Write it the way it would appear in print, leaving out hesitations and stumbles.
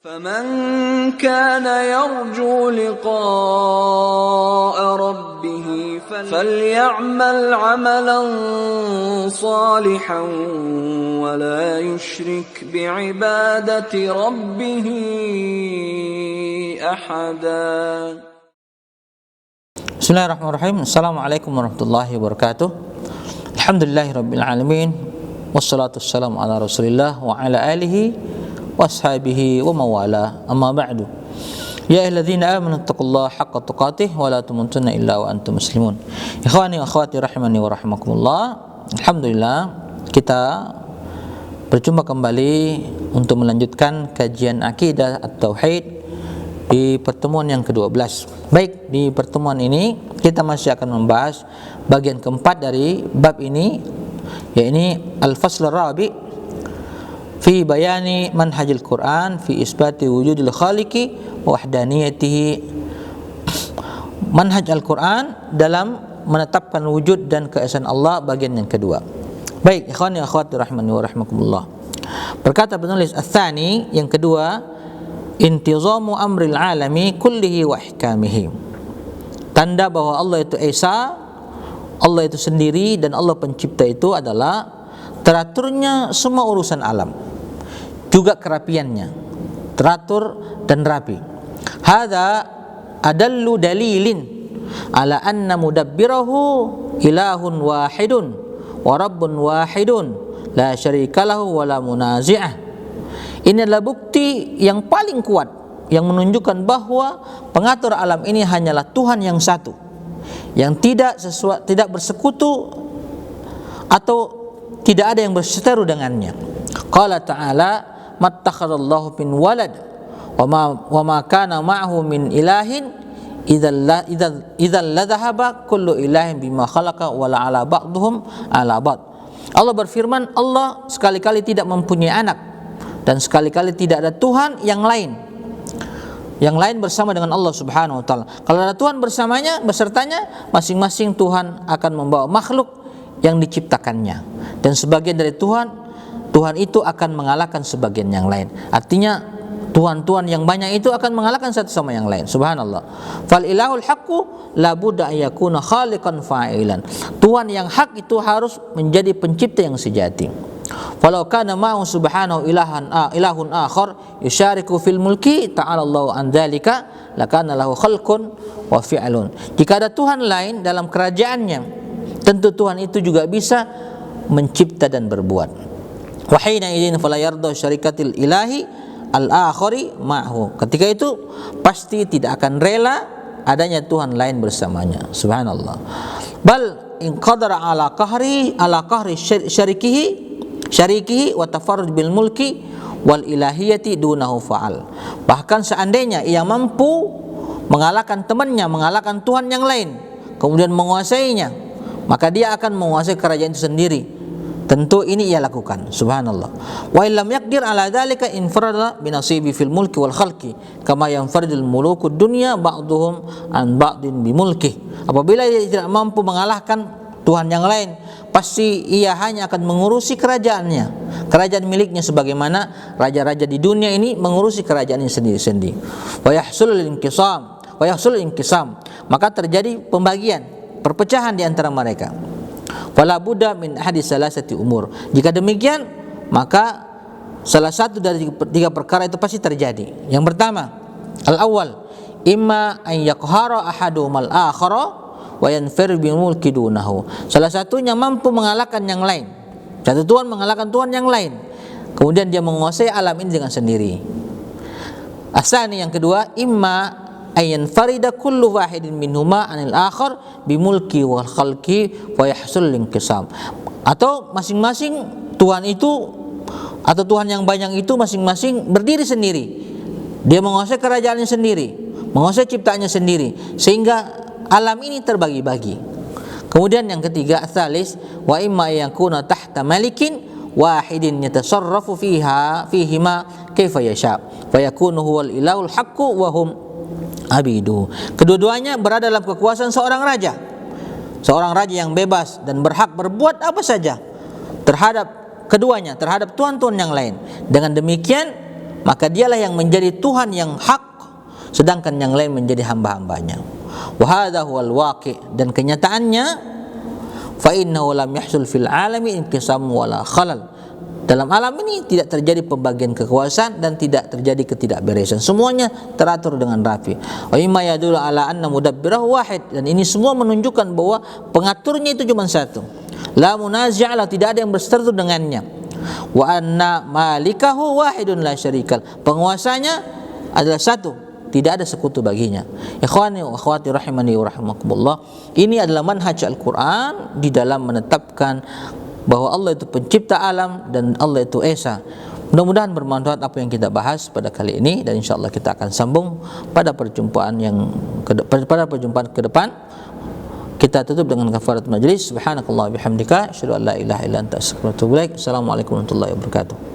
فمن كان يرجو لقاء ربه فليعمل عملا صالحا ولا يشرك بعبادة ربه أحدا. Bismillahirrahmanirrahim. Assalamualaikum warahmatullahi wabarakatuh. Alhamdulillahirabbil alamin. Wassalatu wassalamu ala Rasulillah wa ala alihi washabihi wa mawala. Amma ba'du. Ya ayyuhalladzina amanu taqullaha haqqa tuqatih wa la tamutunna illa wa antum muslimun. Ikhwani wa akhwati rahimani wa rahimakumullah. Alhamdulillah kita berjumpa kembali untuk melanjutkan kajian akidah at-tauhid di pertemuan yang ke-12. Baik, di pertemuan ini kita masih akan membahas bagian keempat dari bab ini, yaitu al-fasl ar-rabi' fi bayani manhajil Quran fi isbati wujudil khaliqi wa wahdaniyatihi. Manhaj Al-Quran dalam menetapkan wujud dan keesaan Allah, bagian yang kedua. Baik, ikhwani akhwati rahimani wa rahimakumullah. Berkata penulis ats-tsani, yang kedua, intizamu amril alami kullihi wa ihkamihi. Tanda bahwa Allah itu Esa, Allah itu sendiri, dan Allah pencipta itu adalah teraturnya semua urusan alam, juga kerapiannya, teratur dan rapi. Hadza adallu dalilin ala anna mudabbirahu ilahun wahidun wa rabbun wahidun la syarika lahu wa la munazi'ah. Ini adalah bukti yang paling kuat yang menunjukkan bahwa pengatur alam ini hanyalah Tuhan yang satu, yang tidak bersekutu atau tidak ada yang berseteru dengannya. Qala ta'ala mattakhadallahu min walad wa ma kana ma'ahu min ilahin idzal ladhahaba kullu ilahin bima khalaqa wa la ala ba'dhum ala ba'd. Allah berfirman, Allah sekali-kali tidak mempunyai anak dan sekali-kali tidak ada Tuhan yang lain bersama dengan Allah Subhanahu wa taala. Kalau ada Tuhan besertanya, masing-masing Tuhan akan membawa makhluk yang diciptakannya, dan sebagian dari Tuhan itu akan mengalahkan sebagian yang lain. Artinya Tuhan yang banyak itu akan mengalahkan satu sama yang lain. Subhanallah. Fal ilahul haqqu la budda yakuna khaliqan fa'ilan. Tuhan yang hak itu harus menjadi pencipta yang sejati. Walau kana ma'hu subhanahu ilahun akhar yusyariku fil mulki ta'ala Allahu an dzalika lakana lahu khalqun wa fi'lun. Jika ada Tuhan lain dalam kerajaannya, tentu Tuhan itu juga bisa mencipta dan berbuat. Wa hina idzin fala yarda syarikatil ilahi al-akhari ma'hu. Ketika itu pasti tidak akan rela adanya Tuhan lain bersamanya. Subhanallah. Bal in qadara ala qahri syarikihi wa tafarrud bil mulki wal ilahiyati dunahu fa'al. Bahkan seandainya ia mampu mengalahkan temannya, mengalahkan Tuhan yang lain, kemudian menguasainya, maka dia akan menguasai kerajaan itu sendiri. Tentu ini ia lakukan. Subhanallah. Wa illam yaqdir ala dzalika infarada bi nasibi fil mulki wal khalqi kama yanfaridul mulukud dunya ba'dhum an ba'din bi mulki. Apabila dia tidak mampu mengalahkan Tuhan yang lain, pasti ia hanya akan mengurusi kerajaan miliknya, sebagaimana raja-raja di dunia ini mengurusi kerajaannya sendiri-sendiri. Wa yahsulul inqisam, maka terjadi perpecahan di antara mereka. Fala budda min hadis salasati umur. Jika demikian, maka salah satu dari tiga perkara itu pasti terjadi. Yang pertama, al-awwal, imma an yaqhara ahaduhum al-akhara wa yanfir bi mulki dunahu. Salah satunya mampu mengalahkan yang lain. Satu Tuhan mengalahkan Tuhan yang lain, kemudian dia menguasai alam ini dengan sendiri. Asani, yang kedua, imma ayan farida kullu wahidin minhuma anil akhar bimulki wal khalqi wa yahsul inqisam. Atau masing-masing Tuhan itu atau Tuhan yang banyak itu masing-masing berdiri sendiri. Dia menguasai kerajaannya sendiri, menguasai ciptaannya sendiri, sehingga alam ini terbagi-bagi. Kemudian yang ketiga, tsalis, wa imma yakuna tahta malikin wahidin yatasarrafu fihima kaifa yasha fa yakunu huwal ilahul haqqu wa hum abidu. Kedua-duanya berada dalam kekuasaan seorang raja yang bebas dan berhak berbuat apa saja terhadap keduanya, terhadap tuan-tuan yang lain. Dengan demikian maka dialah yang menjadi Tuhan yang hak, sedangkan yang lain menjadi hamba-hambanya. Wa hadha huwal waqi', dan kenyataannya fa innahu lam yahsul fil alami inqisam wala khalal. Dalam alam ini tidak terjadi pembagian kekuasaan dan tidak terjadi ketidakberesan. Semuanya teratur dengan rapi. Wa imma yadullu ala anna mudabbirahu wahid, dan ini semua menunjukkan bahwa pengaturnya itu cuma satu. La munazi'ala, tidak ada yang berseteru dengannya. Wa anna malikahu wahidun la syarikal, penguasanya adalah satu, tidak ada sekutu baginya. Ikhwani wa akhwati rahimani wa rahimakumullah, ini adalah manhaj Al-Quran di dalam menetapkan bahwa Allah itu pencipta alam dan Allah itu Esa. Mudah-mudahan bermanfaat apa yang kita bahas pada kali ini, dan insyaallah kita akan sambung pada perjumpaan ke depan. Kita tutup dengan kafarat majlis. Subhanakallah bihamdika, asyhadu an la ilaha illa anta, astaghfiruka wa atubu ilaik. Assalamualaikum warahmatullahi wabarakatuh.